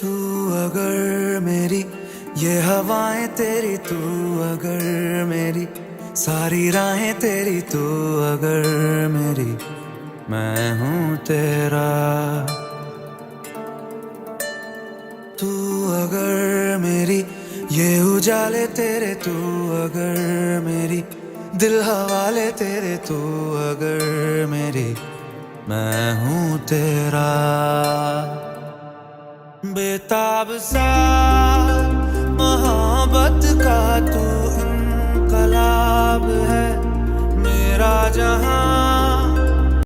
तू अगर मेरी ये हवाएं तेरी, तू अगर मेरी सारी राहें तेरी, तू अगर मेरी मैं हूँ तेरा। तू अगर मेरी ये उजाले तेरे, तू अगर मेरी दिल हवाले तेरे, तू अगर मेरी मैं हूँ तेरा। बेताब सा मोहब्बत का तू इनकलाब है, मेरा जहां